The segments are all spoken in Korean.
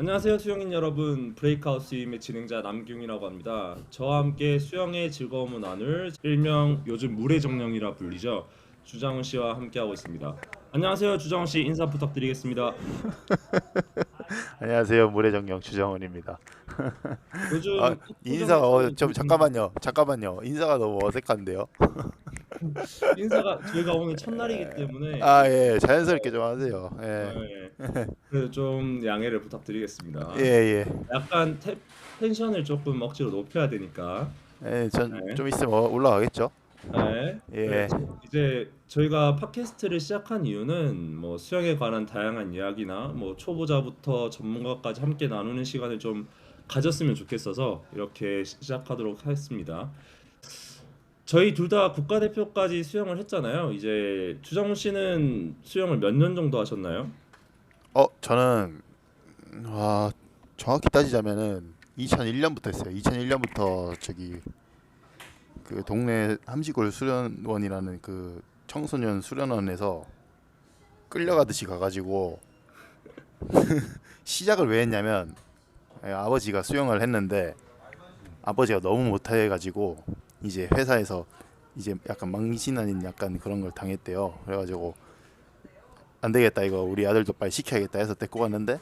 안녕하세요, 수영인 여러분. 브레이크아웃 스윙의 진행자 남기웅이라고 합니다. 저와 함께 수영의 즐거움을 나눌 일명 요즘 물의 정령이라 불리죠. 주장훈 씨와 함께하고 있습니다. 안녕하세요, 주장훈 씨 인사 부탁드리겠습니다. 안녕하세요. 물의정령 주정원입니다. 아, 요즘 인사가 탁구장에서 좀 잠깐만요. 인사가 너무 어색한데요. 인사가 저희가 오늘 첫날이기 때문에 아, 예, 자연스럽게 좀 하세요. 예, 예, 그래서 좀 양해를 부탁드리겠습니다. 예. 약간 텐션을 조금 억지로 높여야 되니까. 예, 전 네. 좀 있으면 올라가겠죠. 네. 예, 이제 저희가 팟캐스트를 시작한 이유는 뭐 수영에 관한 다양한 이야기나 뭐 초보자부터 전문가까지 함께 나누는 시간을 좀 가졌으면 좋겠어서 이렇게 시작하도록 하겠습니다. 저희 둘 다 국가대표까지 수영을 했잖아요. 이제 주정훈 씨는 수영을 몇 년 정도 하셨나요? 저는 정확히 따지자면은 2001년부터 했어요. 2001년부터 저기 그 동네 함지골 수련원이라는 그 청소년 수련원에서 끌려가듯이 가가지고 시작을 왜 했냐면 아버지가 수영을 했는데 아버지가 너무 못해가지고 이제 회사에서 이제 약간 망신 아닌 약간 그런 걸 당했대요. 그래가지고 안 되겠다 이거 우리 아들도 빨리 시켜야겠다 해서 데리고 갔는데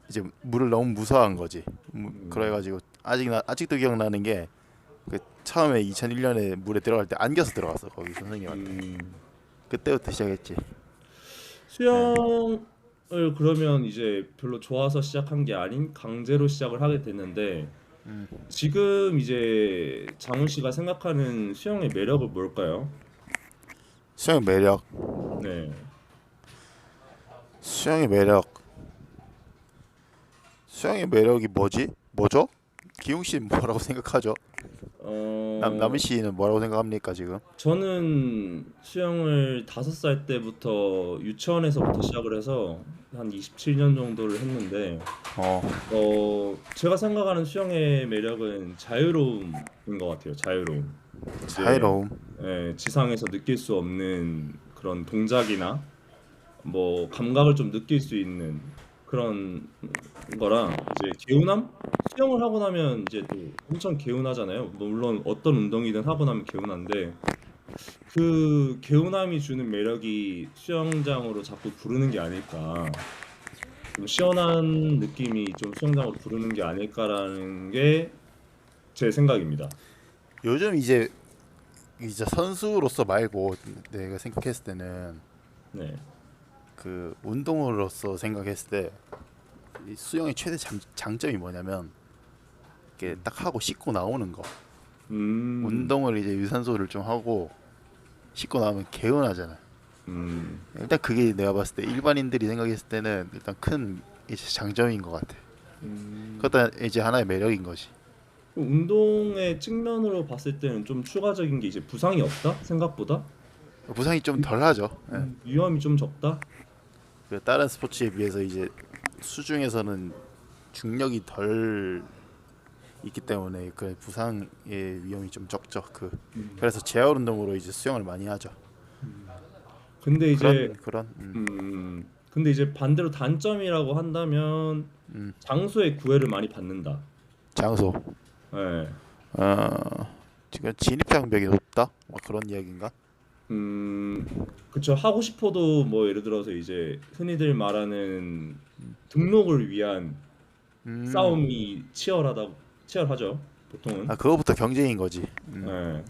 이제 물을 너무 무서워한 거지. 음, 그래가지고 아직도 기억나는 게 그 처음에 2001년에 물에 들어갈 때 안겨서 들어갔어 거기 선생님한테. 음, 그때부터 시작했지. 예. 수영을 그러면 이제 별로 좋아서 시작한 게 아닌 강제로 시작을 하게 됐는데 지금 이제 장훈 씨가 생각하는 수영의 매력은 뭘까요? 수영의 매력. 네. 수영의 매력. 수영의 매력이 뭐지? 뭐죠? 기웅 씨는 뭐라고 생각하죠? 남희 어, 씨는 뭐라고 생각합니까 지금? 저는 수영을 5살 때부터 유치원에서부터 시작을 해서 한 27년 정도를 했는데 어, 제가 생각하는 수영의 매력은 자유로움인 것 같아요. 자유로움. 이제 자유로움. 지상에서 느낄 수 없는 그런 동작이나 뭐 감각을 좀 느낄 수 있는 그런 거랑 이제 개운함? 수영을 하고 나면 이제 또 엄청 개운하잖아요. 물론 어떤 운동이든 하고 나면 개운한데 그 개운함이 주는 매력이 수영장으로 자꾸 부르는 게 아닐까. 좀 시원한 느낌이 좀 수영장으로 부르는 게 아닐까라는 게 제 생각입니다. 요즘 이제 선수로서 말고 내가 생각했을 때는 네. 그 운동으로서 생각했을 때 이 수영의 최대 장점이 뭐냐면 이렇게 딱 하고 씻고 나오는 거. 음, 운동을 이제 유산소를 좀 하고 씻고 나오면 개운하잖아. 음. 일단 그게 내가 봤을 때 일반인들이 생각했을 때는 일단 큰 이제 장점인 것 같아. 음. 그것도 이제 하나의 매력인 거지. 운동의 측면으로 봤을 때는 좀 추가적인 게 이제 부상이 없다? 생각보다? 부상이 좀 덜하죠. 예. 위험이 좀 적다? 그 다른 스포츠에 비해서 이제 수중에서는 중력이 덜 있기 때문에 그 부상의 위험이 좀 적죠. 음. 그래서 재활 운동으로 이제 수영을 많이 하죠. 근데 이제 그런 근데 이제 반대로 단점이라고 한다면 음, 장소의 구애를 많이 받는다. 장소. 예. 지금 진입 장벽이 높다. 뭐 그런 이야기인가? 음, 그쵸. 하고 싶어도 뭐 예를 들어서 이제 흔히들 말하는 등록을 위한 음, 싸움이 치열하죠. 보통은. 그거부터 경쟁인 거지. 예.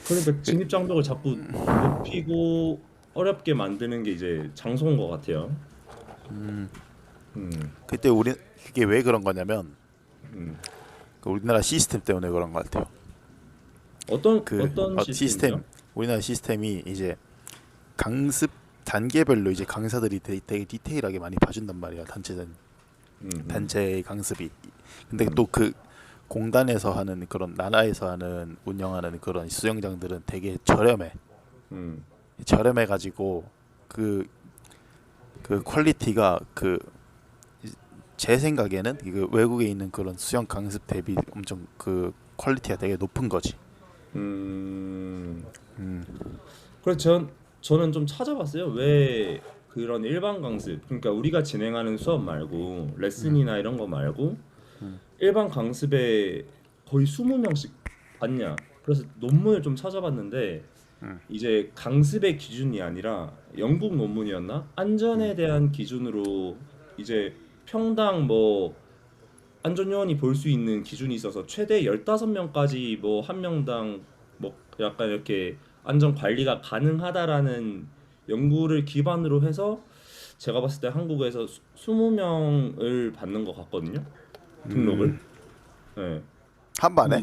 그러니까 그, 진입 장벽을 자꾸 높이고 어렵게 만드는 게 이제 장소인 것 같아요. 음, 그때 우리 그게 왜 그런 거냐면 음. 그 우리나라 시스템 때문에 그런 것 같아요. 어떤 시스템 시스템이요? 우리나라 시스템이 이제 강습 단계별로 이제 강사들이 되게 디테일하게 많이 봐준단 말이야. 음, 단체의 강습이. 근데 음, 또 그 공단에서 하는 그런 나라에서 하는 운영하는 그런 수영장들은 되게 저렴해. 음, 저렴해 가지고 그 그 퀄리티가 제 생각에는 그 외국에 있는 그런 수영 강습 대비 엄청 그 퀄리티가 되게 높은 거지. 음. 음, 그래서 저는 좀 찾아봤어요. 왜 그런 일반 강습, 그러니까 우리가 진행하는 수업 말고 레슨이나 이런 거 말고 일반 강습에 거의 20명씩 받냐. 그래서 논문을 좀 찾아봤는데 이제 강습의 기준이 아니라 영국 논문이었나? 안전에 대한 기준으로 이제 평당 뭐 안전 요원이 볼 수 있는 기준이 있어서 최대 15명까지 뭐 한 명당 뭐 약간 이렇게 안전 관리가 가능하다라는 연구를 기반으로 해서 제가 봤을 때 한국에서 20명을 받는 것 같거든요. 등록을. 네. 한 반에?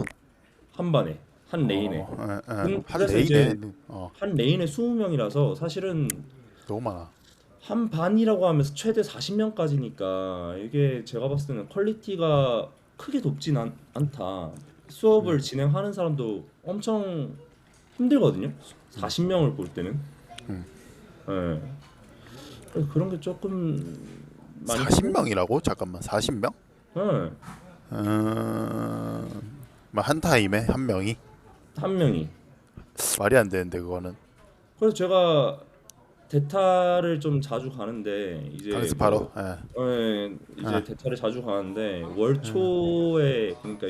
한 반에 한 레인에. 한 그래서 레인에 이제 한 레인에 20명이라서 사실은 너무 많아. 한 반이라고 하면서 최대 40명까지니까 이게 제가 봤을 때는 퀄리티가 크게 높진 않다. 수업을 진행하는 사람도 엄청 힘들거든요. 40명을 볼 때는. 예. 그래서 그런 게 조금 많이 40명이라고? 잠깐만 40명? 예. 한 타임에 한 명이? 한 명이. 말이 안 되는데 그거는. 그래서 제가 대타를 좀 자주 가는데 이제 강습하러? 이제 대타를 자주 가는데 월초에 그러니까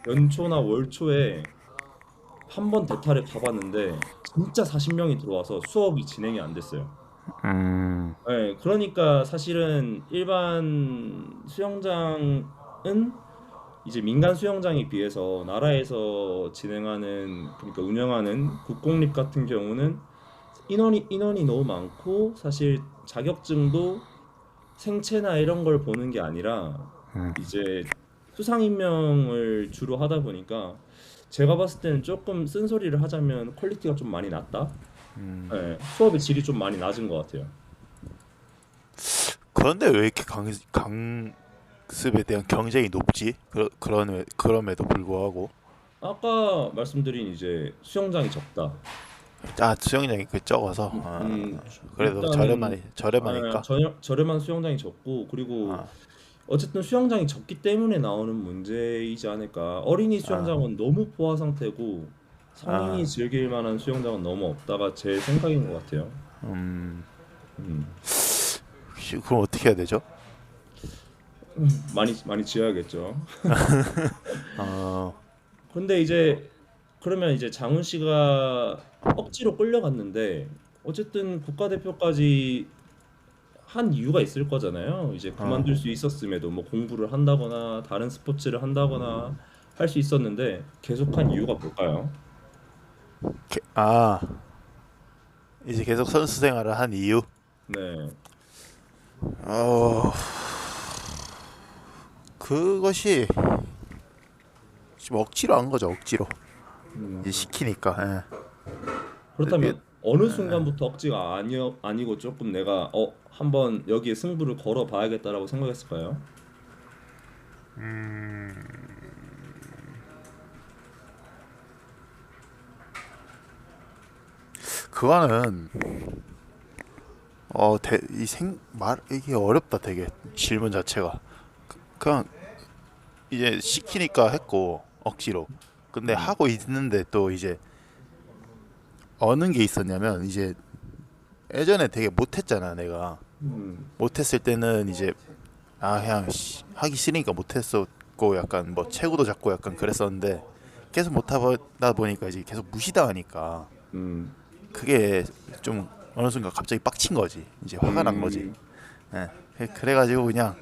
연초나 월초에 한 번 대타를 가봤는데 진짜 40명이 들어와서 수업이 진행이 안 됐어요. 그러니까 사실은 일반 수영장은 이제 민간 수영장에 비해서 나라에서 진행하는 그러니까 운영하는 국공립 같은 경우는 인원이 너무 많고 사실 자격증도 생체나 이런 걸 보는 게 아니라 이제 수상 임명을 주로 하다 보니까 제가 봤을 때는 조금 쓴소리를 하자면 퀄리티가 좀 많이 낮다. 수업의 질이 좀 많이 낮은 것 같아요. 그런데 왜 이렇게 강습에 대한 경쟁이 높지? 그럼에도 불구하고. 아까 말씀드린 이제 수영장이 적다. 수영장이 적어서. 그래도 일단은 저렴하니까. 저렴한 수영장이 적고 그리고 어쨌든 수영장이 적기 때문에 나오는 문제이지 않을까. 어린이 수영장은 너무 포화 상태고 성인이 즐길 만한 수영장은 너무 없다가 제 생각인 것 같아요. 음, 그럼 어떻게 해야 되죠? 많이 지어야겠죠. 어, 근데 이제 그러면 이제 장훈 씨가 억지로 끌려갔는데 어쨌든 국가대표까지 한 이유가 있을 거잖아요. 이제 그만둘 수 있었음에도 뭐 공부를 한다거나 다른 스포츠를 한다거나 할 수 있었는데 계속한 이유가 뭘까요? 게- 아 이제 계속 선수 생활을 한 이유? 네. 어, 그것이 지금 억지로 한 거죠. 억지로 이제 시키니까. 그렇다면 어느 순간부터 억지가 아니고 조금 내가 한번 여기에 승부를 걸어 봐야겠다라고 생각했을까요? 그거는 이게 어렵다. 되게 질문 자체가 그냥 이제 시키니까 했고 억지로. 근데 하고 있는데 또 이제 어느 게 있었냐면 이제 예전에 되게 못했잖아. 내가 못했을 때는 이제 그냥 하기 싫으니까 못했었고 약간 뭐 체구도 작고 약간 그랬었는데 계속 못하다 보니까 이제 계속 무시당하니까 음, 그게 좀 어느 순간 갑자기 빡친 거지. 이제 화가 난 거지. 예. 그래가지고 그냥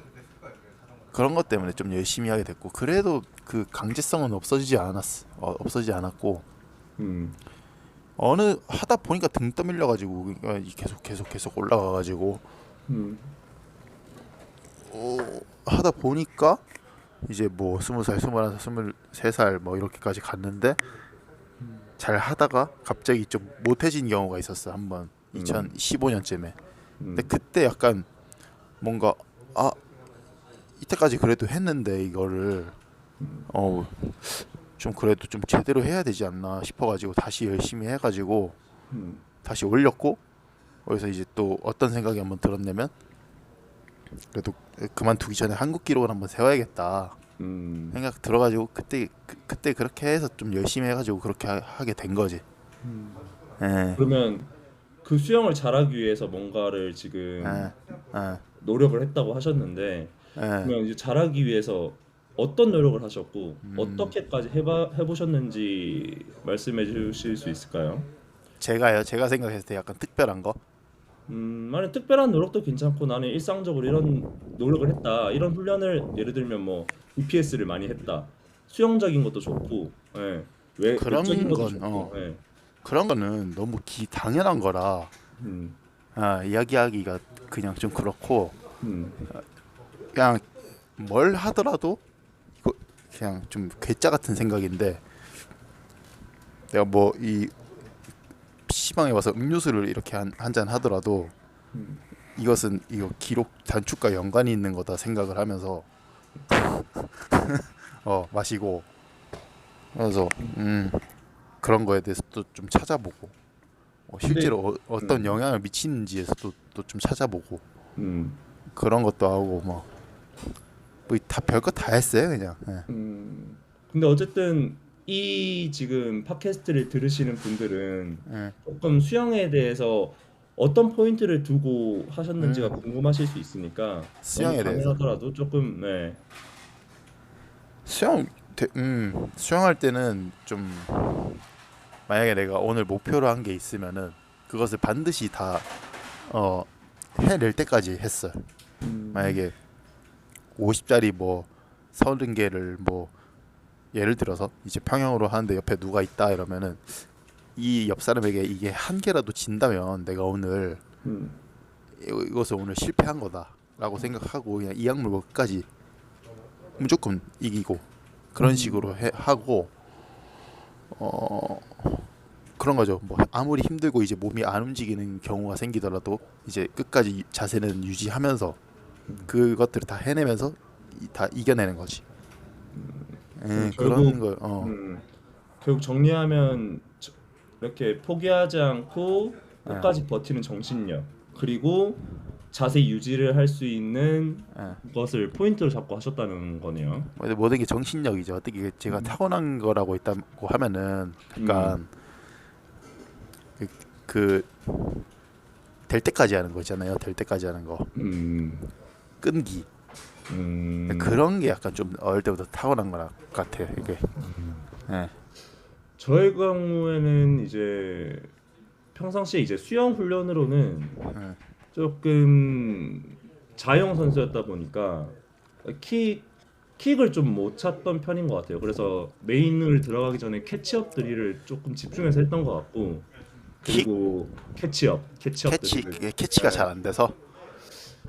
그런 것 때문에 좀 열심히 하게 됐고 그래도 그 강제성은 없어지지 않았고 음, 어느 하다 보니까 등 떠밀려가지고 계속 올라가가지고 음, 하다 보니까 이제 뭐 20살, 21살, 23살 뭐 이렇게까지 갔는데 잘 하다가 갑자기 좀 못해진 경우가 있었어. 한번 2015년쯤에. 근데 그때 약간 뭔가 이때까지 그래도 했는데 이거를 좀 그래도 좀 제대로 해야 되지 않나 싶어가지고 다시 열심히 해가지고 다시 올렸고 거기서 이제 또 어떤 생각이 한번 들었냐면 그래도 그만두기 전에 한국 기록을 한번 세워야겠다 생각 들어가지고 그때 그렇게 해서 좀 열심히 해가지고 그렇게 하게 된 거지. 예. 그러면 그 수영을 잘하기 위해서 뭔가를 지금 예, 예, 노력을 했다고 하셨는데 예. 그러면 이제 잘하기 위해서 어떤 노력을 하셨고 어떻게까지 해보셨는지 말씀해 주실 수 있을까요? 제가 생각했을 때 약간 특별한 거. 만약 특별한 노력도 괜찮고 나는 일상적으로 이런 노력을 했다. 이런 훈련을 예를 들면 뭐 EPS를 많이 했다. 수영적인 것도 좋고, 예. 외적인 그런 것도 건 좋고, 예. 그런 거는 너무 당연한 거라 음, 이야기하기가 그냥 좀 그렇고, 음, 그냥 뭘 하더라도 이거 그냥 좀 괴짜 같은 생각인데, 내가 뭐 이 PC방에 와서 음료수를 이렇게 한 잔 하더라도 음, 이것은 이거 기록 단축과 연관이 있는 거다 생각을 하면서 마시고, 그래서 그런 거에 대해서 또 좀 찾아보고, 근데, 실제로 어떤 음, 영향을 미치는지에서 또 좀 찾아보고, 음, 그런 것도 하고 다 별거 다 했어요 그냥. 예. 근데 어쨌든 이 지금 팟캐스트를 들으시는 분들은 예. 조금 수영에 대해서 어떤 포인트를 두고 하셨는지가 음, 궁금하실 수 있으니까 너무 수영에 대해서 당연하더라도 조금 네. 수영할 때는 좀, 만약에 내가 오늘 목표로 한 게 있으면은 그것을 반드시 다 어, 해낼 때까지 했어요. 음, 만약에 50짜리 뭐 30개를 뭐 예를 들어서 이제 평영으로 하는데 옆에 누가 있다 이러면은 이 옆 사람에게 이게 한 개라도 진다면 내가 오늘 음, 이것을 오늘 실패한 거다라고 생각하고 그냥 이 약물 끝까지 무조건 이기고, 그런 음, 식으로 하고, 어 그런 거죠. 뭐 아무리 힘들고 이제 몸이 안 움직이는 경우가 생기더라도 이제 끝까지 자세는 유지하면서 그것들을 다 해내면서 다 이겨내는 거지. 그럼 그런 결국 걸 음, 결국 정리하면 이렇게 포기하지 않고 예, 끝까지 버티는 정신력 그리고 자세 유지를 할 수 있는 예. 것을 포인트로 잡고 하셨다는 거네요. 모든 게 정신력이죠. 어떻게 제가 음, 타고난 거라고 있다고 하면은 음, 약간 그 될 때까지 하는 거 있잖아요. 될 때까지 하는 거. 음, 끈기. 음. 그런 게 약간 좀 어릴 때부터 타고난 거라 같아. 이게. 예. 저의 경우에는 이제 평상시에 이제 수영 훈련으로는 예. 조금 자영 선수였다 보니까 킥 킥을 좀 못 찼던 편인 것 같아요. 그래서 메인을 들어가기 전에 캐치업 드릴을 조금 집중해서 했던 것 같고 킥 그리고 캐치업 드릴을 캐치가 잘 네. 안 돼서.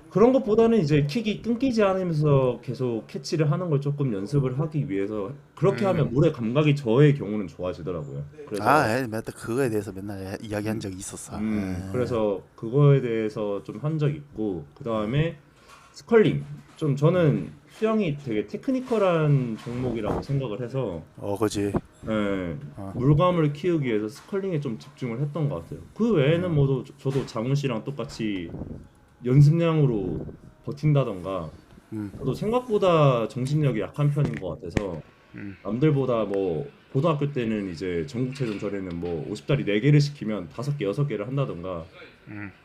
그런 것보다는 이제 킥이 끊기지 않으면서 계속 캐치를 하는 걸 조금 연습을 하기 위해서 그렇게 하면 물의 감각이 저의 경우는 좋아지더라고요. 그래서 맞다. 그거에 대해서 맨날 이야기한 음, 적이 있었어. 그래서 그거에 대해서 좀 한 적 있고 그 다음에 스컬링 좀 저는 수영이 되게 테크니컬한 종목이라고 생각을 해서 그지. 예, 어, 물감을 키우기 위해서 스컬링에 좀 집중을 했던 것 같아요. 그 외에는 뭐도 저도 장훈 씨랑 똑같이 연습량으로 버틴다던가 저도 생각보다 정신력이 약한 편인 것 같아서 남들보다 뭐 고등학교 때는 이제 전국체전 전에는 뭐 50짜리 4개를 시키면 5개, 6개를 한다던가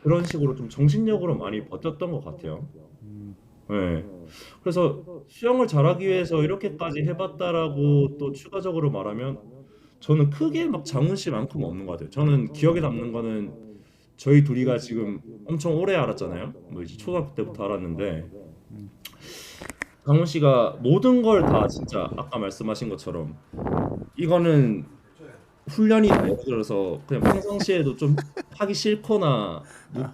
그런 식으로 좀 정신력으로 많이 버텼던 것 같아요. 네. 그래서 수영을 잘하기 위해서 이렇게까지 해봤다라고 또 추가적으로 말하면 저는 크게 막 장훈 씨만큼 없는 것 같아요. 저는 기억에 남는 거는 저희 둘이가 지금 엄청 오래 알았잖아요. 뭐 이제 초등학교 때부터 알았는데 장훈 씨가 모든 걸 다 진짜 아까 말씀하신 것처럼 이거는 훈련이다. 예를 들어서 그냥 평상시에도 좀 하기 싫거나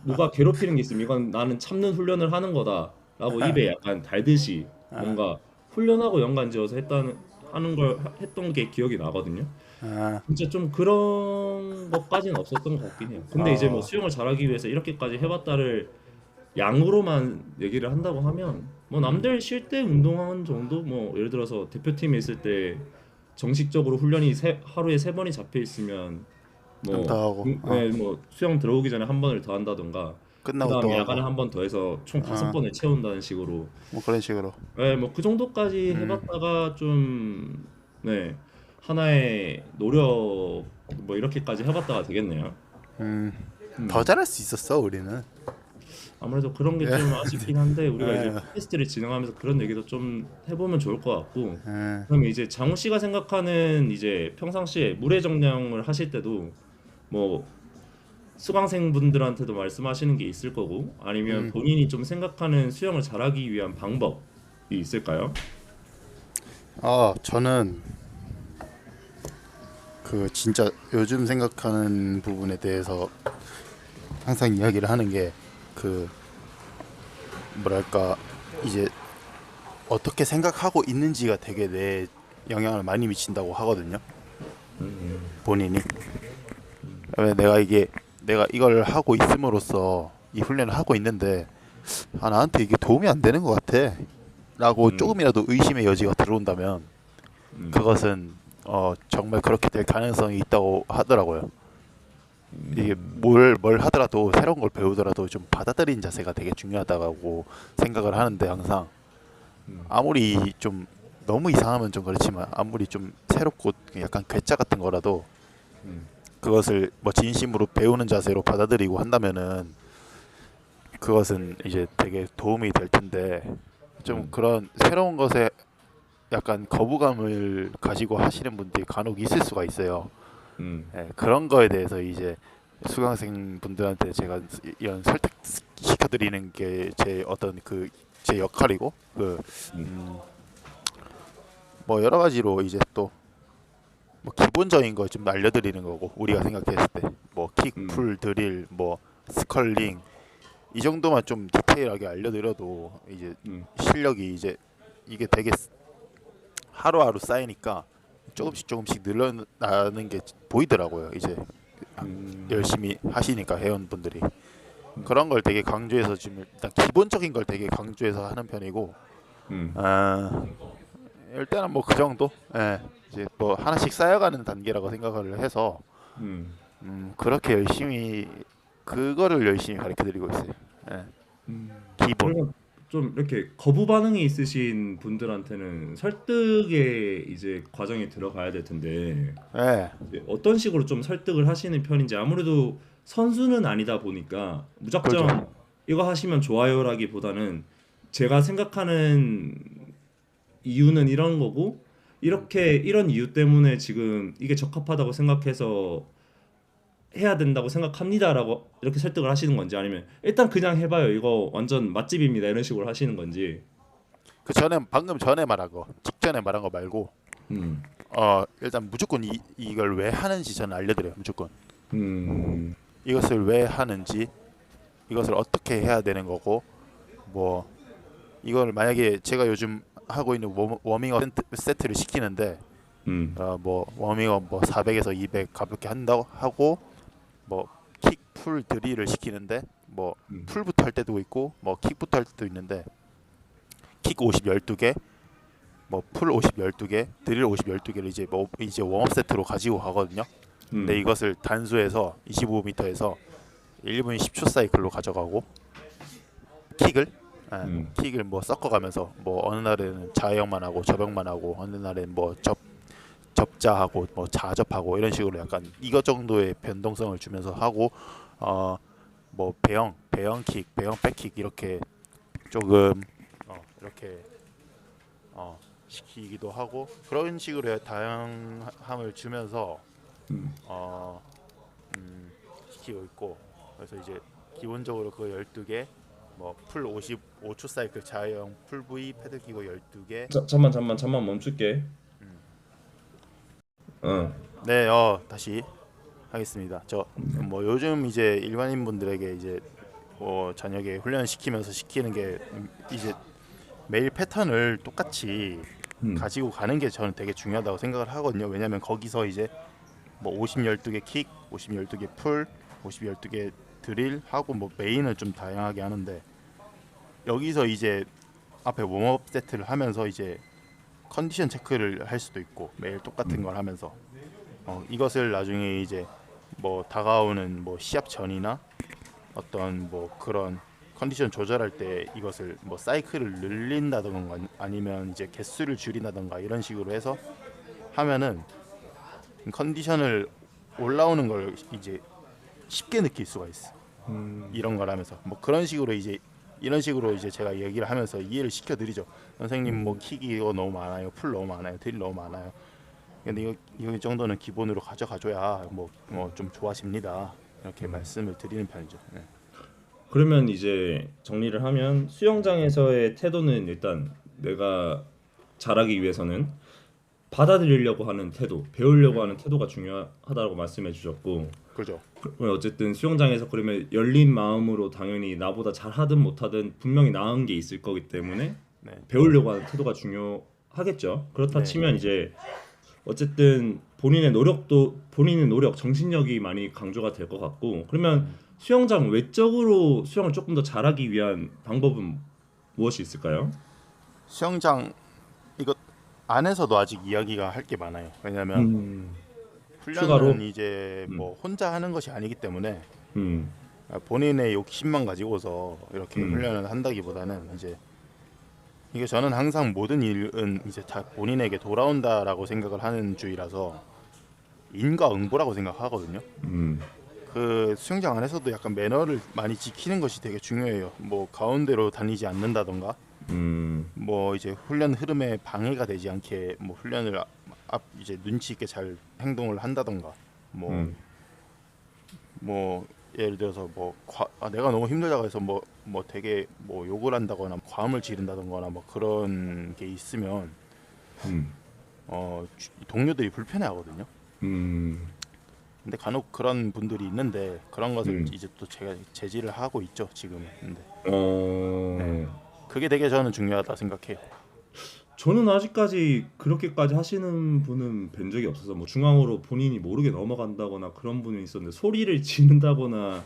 누가 괴롭히는 게 있으면 이건 나는 참는 훈련을 하는 거다라고 입에 약간 달듯이 뭔가 훈련하고 연관지어서 했다는 하는 걸 했던 게 기억이 나거든요. 아, 진짜 좀 그런 것까지는 없었던 것 같긴 해요. 근데 이제 뭐 어, 수영을 잘하기 위해서 이렇게까지 해봤다를 양으로만 얘기를 한다고 하면 뭐 남들 쉴 때 운동하는 정도 뭐 예를 들어서 대표팀에 있을 때 정식적으로 훈련이 하루에 3번이 잡혀 있으면 좀 더 뭐, 하고, 네, 뭐 수영 들어오기 전에 한 번을 더 한다던가 그 끝나고 또 다음에 하고, 야간에 한 번 더 해서 총 5번을 채운다는 식으로 뭐 그런 식으로. 네, 뭐 그 정도까지 해봤다가 좀 네, 하나의 노력 뭐 이렇게까지 해봤다가 되겠네요. 더 잘할 수 있었어 우리는. 아무래도 그런 게 예. 좀 아쉽긴 한데 우리가 이제 예. 팟캐스트를 진행하면서 그런 얘기도 좀 해보면 좋을 것 같고 예. 그러면 이제 장우 씨가 생각하는 이제 평상시에 물의 정량을 하실 때도 뭐 수강생 분들한테도 말씀하시는 게 있을 거고 아니면 음. 본인이 좀 생각하는 수영을 잘하기 위한 방법이 있을까요? 저는 그 진짜 요즘 생각하는 부분에 대해서 항상 이야기를 하는 게 그 뭐랄까 이제 어떻게 생각하고 있는지가 되게 내 영향을 많이 미친다고 하거든요. 본인이. 왜 내가 이걸 하고 있음으로써 이 훈련을 하고 있는데 나한테 이게 도움이 안 되는 것 같아 라고 음, 조금이라도 의심의 여지가 들어온다면 음, 그것은 정말 그렇게 될 가능성이 있다고 하더라고요. 이게 음, 뭘 하더라도 새로운 걸 배우더라도 좀 받아들이는 자세가 되게 중요하다고 생각을 하는데 항상 음, 아무리 좀 너무 이상하면 좀 그렇지만 아무리 좀 새롭고 약간 괴짜 같은 거라도 음, 그것을 뭐 진심으로 배우는 자세로 받아들이고 한다면은 그것은 이제 되게 도움이 될 텐데 좀 음, 그런 새로운 것에 약간 거부감을 가지고 하시는 분들이 간혹 있을 수가 있어요. 음, 예, 그런 거에 대해서 이제 수강생 분들한테 제가 이런 설득 시켜드리는 게 제 어떤 그 제 역할이고 그 음, 뭐 여러 가지로 이제 또 뭐 기본적인 거 좀 알려드리는 거고 우리가 생각했을 때 뭐 킥, 음, 풀, 드릴, 뭐 스컬링 이 정도만 좀 디테일하게 알려드려도 이제 음, 실력이 이제 이게 되게 하루하루 쌓이니까 조금씩 늘어나는 게 보이더라고요. 이제 음, 열심히 하시니까 회원분들이 그런 걸 되게 강조해서 지금 일단 기본적인 걸 되게 강조해서 하는 편이고 음, 아, 일단은 뭐 그 정도 이제 뭐 하나씩 쌓여가는 단계라고 생각을 해서 음, 그렇게 열심히 그거를 열심히 가르쳐 드리고 있어요. 예, 기본. 그러면 좀 이렇게 거부 반응이 있으신 분들한테는 설득의 이제 과정에 들어가야 될 텐데 예, 이제 어떤 식으로 좀 설득을 하시는 편인지 아무래도 선수는 아니다 보니까 그렇죠. 무작정 이거 하시면 좋아요라기보다는 제가 생각하는 이유는 이런 거고 이렇게 이런 이유 때문에 지금 이게 적합하다고 생각해서 해야 된다고 생각합니다라고 이렇게 설득을 하시는 건지 아니면 일단 그냥 해봐요 이거 완전 맛집입니다 이런 식으로 하시는 건지. 그 전에 방금 전에 말한 거 직전에 말한 거 말고 음, 일단 무조건 이걸 왜 하는지 저는 알려드려요. 무조건 음, 이것을 왜 하는지 이것을 어떻게 해야 되는 거고 뭐 이걸 만약에 제가 요즘 하고 있는 워밍업 세트를 시키는데 음, 뭐 워밍업 뭐 400에서 200 가볍게 한다고 하고 뭐 킥, 풀, 드릴을 시키는데 뭐 음, 풀부터 할 때도 있고 뭐 킥부터 할 때도 있는데 킥 50 12개, 뭐 풀 50 12개, 드릴 50 12개를 이제 웜업 세트로 가지고 가거든요. 근데 음, 이것을 단수해서 25m에서 1분 10초 사이클로 가져가고 킥을 음, 킥을 뭐 섞어가면서 뭐 어느 날에는 자역만 하고 접역만 하고 어느 날엔 뭐 접자하고 뭐 자접하고 이런 식으로 약간 이것 정도의 변동성을 주면서 하고 어 뭐 배영 배영 백킥 이렇게 조금 이렇게 시키기도 하고 그런 식으로 다양함을 주면서 음, 어 시키고 있고 그래서 이제 기본적으로 그 12개 뭐 풀 55초 사이클 자유형 풀 V 패드 끼고 12개. 잠만 멈출게. 어, 네, 다시 하겠습니다. 저 뭐 요즘 이제 일반인 분들에게 이제 뭐 저녁에 훈련 시키면서 시키는 게 이제 매일 패턴을 똑같이 음, 가지고 가는 게 저는 되게 중요하다고 생각을 하거든요. 왜냐면 거기서 이제 뭐 50 12개 킥, 50 12개 풀, 50 12개 드릴 하고 뭐 메인을 좀 다양하게 하는데 여기서 이제 앞에 웜업 세트를 하면서 이제 컨디션 체크를 할 수도 있고 매일 똑같은 음, 걸 하면서 이것을 나중에 이제 뭐 다가오는 뭐 시합 전이나 어떤 뭐 그런 컨디션 조절할 때 이것을 뭐 사이클을 늘린다던가 아니면 이제 개수를 줄인다던가 이런 식으로 해서 하면은 컨디션을 올라오는 걸 이제 쉽게 느낄 수가 있어. 이런 걸 하면서 뭐 그런 식으로 이제 이런 식으로 이제 제가 얘기를 하면서 이해를 시켜드리죠. 선생님 뭐 킥이 이거 너무 많아요, 풀 너무 많아요, 딜 너무 많아요. 근데 이 정도는 기본으로 가져가줘야 뭐 좀 좋아집니다. 이렇게 말씀을 드리는 편이죠. 네. 그러면 이제 정리를 하면 수영장에서의 태도는 일단 내가 잘하기 위해서는 받아들이려고 하는 태도, 배우려고 하는 태도가 중요하다고 말씀해 주셨고, 그죠. 그러면 어쨌든 수영장에서 그러면 열린 마음으로 당연히 나보다 잘하든 못하든 분명히 나은 게 있을 거기 때문에 네, 배우려고 하는 태도가 중요하겠죠. 그렇다 네, 치면 이제 어쨌든 본인의 노력, 정신력이 많이 강조가 될 것 같고, 그러면 수영장 외적으로 수영을 조금 더 잘하기 위한 방법은 무엇이 있을까요? 수영장 이거 안에서도 아직 이야기가 할 게 많아요. 왜냐하면 음, 추가로, 훈련은 이제 음, 뭐 혼자 하는 것이 아니기 때문에 음, 본인의 욕심만 가지고서 이렇게 음, 훈련을 한다기보다는 이제 이게 저는 항상 모든 일은 이제 다 본인에게 돌아온다라고 생각을 하는 주의라서 인과응보라고 생각하거든요. 음, 그 수영장 안에서도 약간 매너를 많이 지키는 것이 되게 중요해요. 뭐 가운데로 다니지 않는다던가, 뭐 이제 훈련 흐름에 방해가 되지 않게 뭐 훈련을 이제 눈치 있게 잘 행동을 한다던가, 뭐 음, 뭐 예를 들어서 내가 너무 힘들다고 해서 뭐 되게 뭐 욕을 한다거나 과음을 지른다던거나 뭐 그런 게 있으면 음, 동료들이 불편해하거든요. 음, 근데 간혹 그런 분들이 있는데 그런 것을 음. 이제 또 제가 제지를 하고 있죠 지금은. 근데 네, 어, 그게 되게 저는 중요하다 생각해요. 저는 아직까지 그렇게까지 하시는 분은 뵌 적이 없어서 뭐 중앙으로 본인이 모르게 넘어간다거나 그런 분은 있었는데 소리를 지른다거나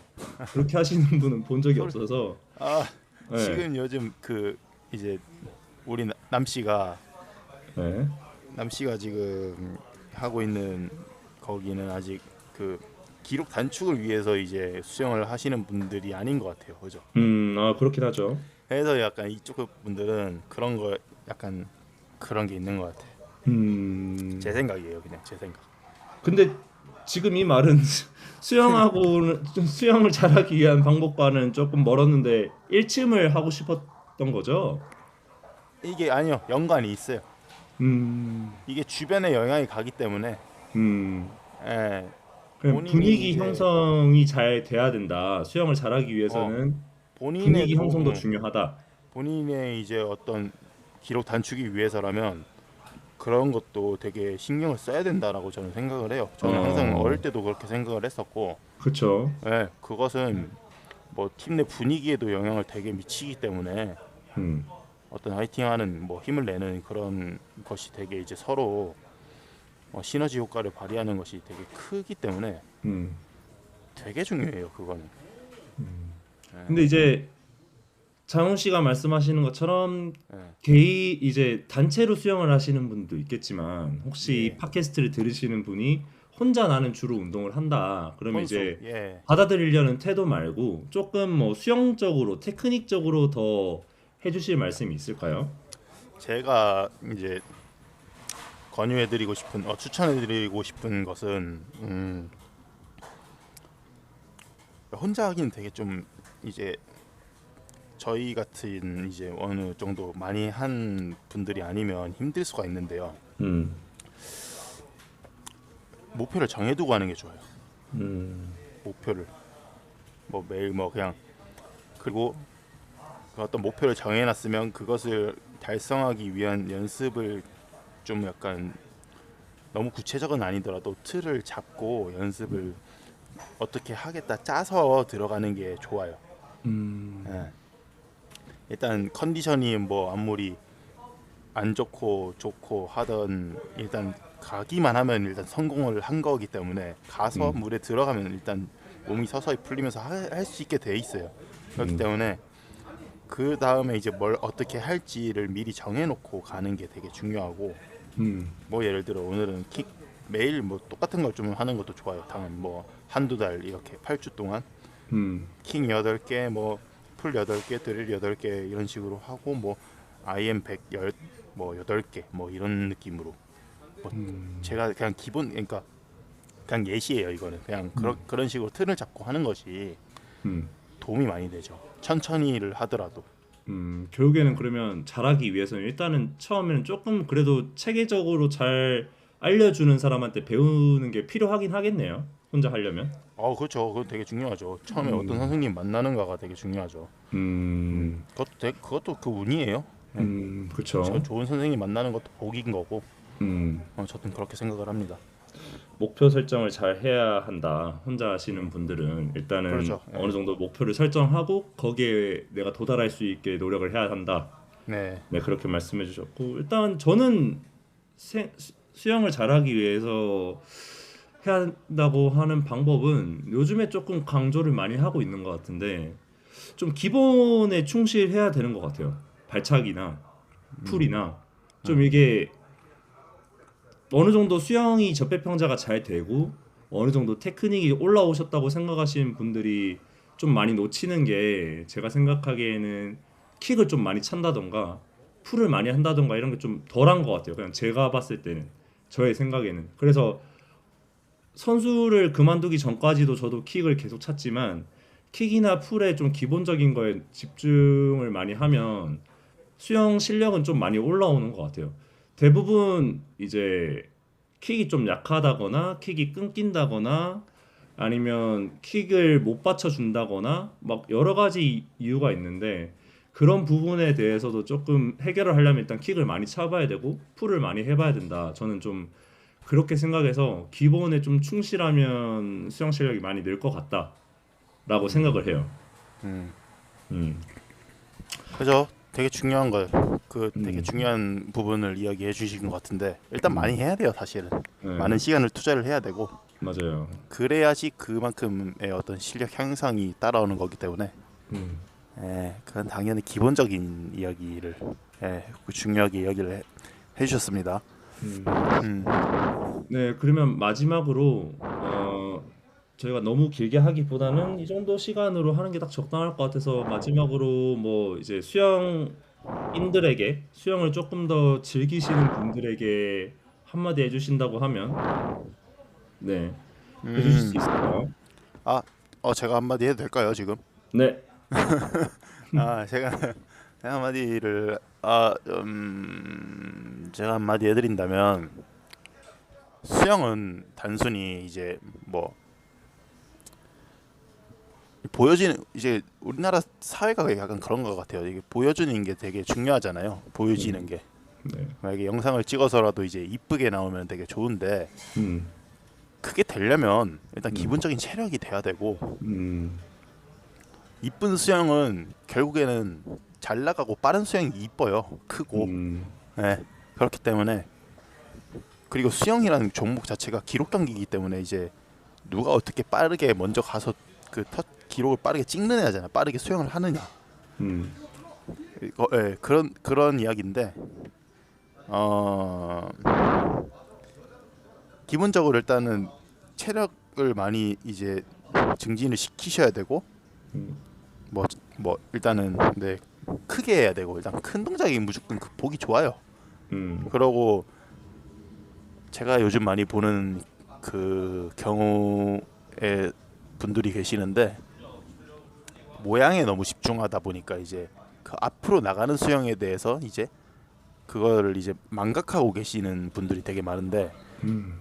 그렇게 하시는 분은 본 적이 소리 없어서 아 네, 지금 요즘 그 이제 우리 남 씨가 네. 지금 하고 있는 거기는 아직 그 기록 단축을 위해서 이제 수영을 하시는 분들이 아닌 것 같아요. 그죠? 아 그렇긴 하죠. 그래서 약간 이쪽 분들은 그런 거 약간 그런 게 있는 것 같아요. 제 음, 생각이에요, 그냥 제 생각. 근데 지금 이 말은 수영하고는 수영을 잘하기 위한 방법과는 조금 멀었는데 일침을 하고 싶었던 거죠. 이게 아니요, 연관이 있어요. 음, 이게 주변에 영향이 가기 때문에 음. 예, 그냥 본인이 분위기 이제 형성이 잘 돼야 된다. 수영을 잘하기 어 위해서는 본인의 분위기 형성도 중요하다. 본인의 이제 어떤 기록 단축이 위해서라면 그런 것도 되게 신경을 써야 된다라고 저는 생각을 해요. 저는 항상 어릴 어, 때도 그렇게 생각을 했었고, 그쵸. 예, 그것은 뭐 팀 내 분위기에도 영향을 되게 미치기 때문에 음, 어떤 화이팅하는 뭐 힘을 내는 그런 것이 되게 이제 서로 시너지 효과를 발휘하는 것이 되게 크기 때문에 음. 되게 중요해요. 그거는. 근데 이제 장훈 씨가 말씀하시는 것처럼 예, 이제 단체로 수영을 하시는 분도 있겠지만 혹시 이 예. 팟캐스트를 들으시는 분이 혼자 나는 주로 운동을 한다. 그러면 혼수. 이제 예. 받아들이려는 태도 말고 조금 뭐 수영적으로 테크닉적으로 더 해주실 말씀이 있을까요? 제가 이제 권유해드리고 싶은 추천해드리고 싶은 것은 혼자 하기는 되게 좀 이제 저희 같은 이제 어느 정도 많이 한 분들이 아니면 힘들 수가 있는데요. 음, 목표를 정해두고 하는 게 좋아요. 음, 목표를 뭐 매일 뭐 그냥 그리고 그 어떤 목표를 정해놨으면 그것을 달성하기 위한 연습을 좀 약간 너무 구체적은 아니더라도 틀을 잡고 연습을 어떻게 하겠다 짜서 들어가는 게 좋아요. 음, 예. 일단 컨디션이 뭐 아무리 안 좋고 하던 일단 가기만 하면 일단 성공을 한 거기 때문에 가서 음, 물에 들어가면 일단 몸이 서서히 풀리면서 할 수 있게 돼 있어요. 그렇기 음, 때문에 그 다음에 이제 뭘 어떻게 할지를 미리 정해놓고 가는 게 되게 중요하고 뭐 예를 들어 오늘은 킥 매일 뭐 똑같은 걸 좀 하는 것도 좋아요. 당연 뭐 한두 달 이렇게 8주 동안 킹 8개 뭐 풀 8개 드릴 8개 이런 식으로 하고 뭐 IM 100 뭐 8개 뭐 이런 느낌으로 뭐 제가 그냥 기본 그러니까 그냥 예시예요. 이거는 그냥 그런 식으로 틀을 잡고 하는 것이 음. 도움이 많이 되죠. 천천히를 하더라도. 결국에는 그러면 잘하기 위해서는 일단은 처음에는 조금 그래도 체계적으로 잘 알려주는 사람한테 배우는 게 필요하긴 하겠네요. 혼자 하려면. 그렇죠. 그거 되게 중요하죠. 처음에 어떤 음, 선생님 만나는가가 되게 중요하죠. 음, 그것도 그 운이에요. 네. 그쵸. 좋은 선생님 만나는 것도 복인 거고. 음, 저는 그렇게 생각을 합니다. 목표 설정을 잘 해야 한다. 혼자 하시는 분들은 일단은 그렇죠. 어느 예. 정도 목표를 설정하고 거기에 내가 도달할 수 있게 노력을 해야 한다. 네. 네, 그렇게 말씀해 주셨고 일단 저는 수영을 잘하기 위해서 해야 한다고 하는 방법은 요즘에 조금 강조를 많이 하고 있는 것 같은데 좀 기본에 충실해야 되는 것 같아요. 발차기나 풀이나 좀 이게 어느 정도 수영이 접배평자가 잘 되고 어느 정도 테크닉이 올라오셨다고 생각하시는 분들이 좀 많이 놓치는 게 제가 생각하기에는 킥을 좀 많이 찬다던가 풀을 많이 한다던가 이런 게 좀 덜한 것 같아요. 그냥 제가 봤을 때는 저의 생각에는 그래서 선수를 그만두기 전까지도 저도 킥을 계속 찼지만 킥이나 풀에 좀 기본적인 거에 집중을 많이 하면 수영 실력은 좀 많이 올라오는 것 같아요. 대부분 이제 킥이 좀 약하다거나 킥이 끊긴다거나 아니면 킥을 못 받쳐준다거나 막 여러 가지 이유가 있는데 그런 부분에 대해서도 조금 해결을 하려면 일단 킥을 많이 차봐야 되고 풀을 많이 해봐야 된다. 저는 좀 그렇게 생각해서 기본에 좀 충실하면 수영 실력이 많이 늘 것 같다라고 생각을 해요. 음. 음, 그죠. 되게 중요한 걸, 되게 음, 중요한 부분을 이야기해 주신 것 같은데 일단 많이 음, 해야 돼요. 사실은 네, 많은 시간을 투자를 해야 되고 맞아요. 그래야지 그만큼의 어떤 실력 향상이 따라오는 거기 때문에 음, 그건 당연히 기본적인 이야기를 중요하게 이야기를 해주셨습니다. 음. 음, 네, 그러면 마지막으로 저희가 너무 길게 하기보다는 이 정도 시간으로 하는 게 딱 적당할 것 같아서 마지막으로 뭐 이제 수영인들에게 수영을 조금 더 즐기시는 분들에게 한마디 해주신다고 하면 네, 해주실 수 음, 있을까요? 아, 제가 한마디 해도 될까요 지금? 네, 제가 한마디를 제가 한마디 해드린다면 수영은 단순히 이제 뭐 보여지는 이제 우리나라 사회가 약간 그런 것 같아요. 이게 보여주는 게 되게 중요하잖아요. 보여지는 음, 게 네, 만약에 영상을 찍어서라도 이제 이쁘게 나오면 되게 좋은데 음, 그게 되려면 일단 음, 기본적인 체력이 돼야 되고 음, 이쁜 수영은 결국에는 잘 나가고 빠른 수영이 이뻐요. 크고. 음, 네. 그렇기 때문에 그리고 수영이라는 종목 자체가 기록 경기이기 때문에 이제 누가 어떻게 빠르게 먼저 가서 기록을 빠르게 찍는 애잖아. 빠르게 수영을 하느냐. 음, 그런 이야기인데 어 기본적으로 일단은 체력을 많이 이제 증진을 시키셔야 되고 음, 뭐 일단은 네 크게 해야 되고 일단 큰 동작이 무조건 보기 좋아요. 음, 그러고 제가 요즘 많이 보는 그 경우의 분들이 계시는데 모양에 너무 집중하다 보니까 이제 그 앞으로 나가는 수영에 대해서 이제 그거를 이제 망각하고 계시는 분들이 되게 많은데 음,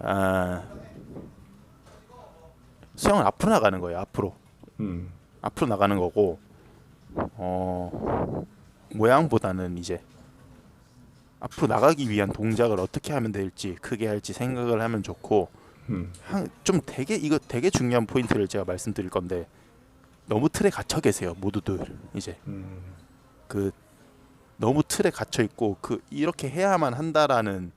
수영은 앞으로 나가는 거예요. 음, 앞으로 나가는 거고 모양보다는 이제 앞으로 나가기 위한 동작을 어떻게 하면 될지 크게 할지 생각을 하면 좋고 음, 좀 이거 되게 중요한 포인트를 제가 말씀드릴 건데 너무 틀에 갇혀 계세요 모두들 이제 음, 그 너무 틀에 갇혀 있고 이렇게 해야만 한다라는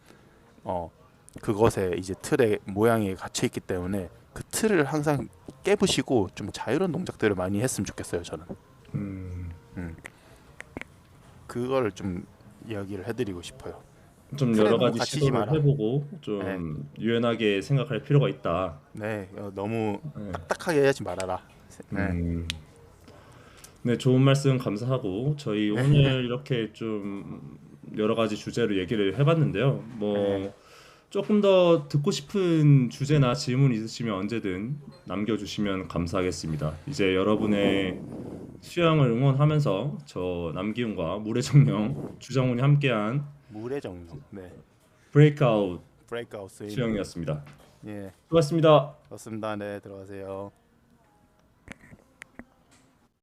그것에 이제 틀의 모양에 갇혀 있기 때문에 그 틀을 항상 깨부시고 좀 자유로운 동작들을 많이 했으면 좋겠어요 저는. 음. 음. 그거를 좀 이야기를 해드리고 싶어요. 좀 틀에 여러 너무 가지 갇히지 시도를 마라. 해보고 네, 좀 유연하게 생각할 필요가 있다. 네, 너무 네. 딱딱하게 하지 말아라. 네, 음, 네, 좋은 말씀 감사하고 저희 오늘 이렇게 좀 여러 가지 주제로 얘기를 해봤는데요. 네, 뭐 조금 더 듣고 싶은 주제나 질문 있으시면 언제든 남겨주시면 감사하겠습니다. 이제 여러분의 수영을 응원하면서 저 남기훈과 물의 정령 주정훈이 함께한 물의 정령. 네. 브레이크아웃 브레이크아웃 스윙. 수영이었습니다. 예. 수고하셨습니다. 좋습니다. 네, 들어가세요.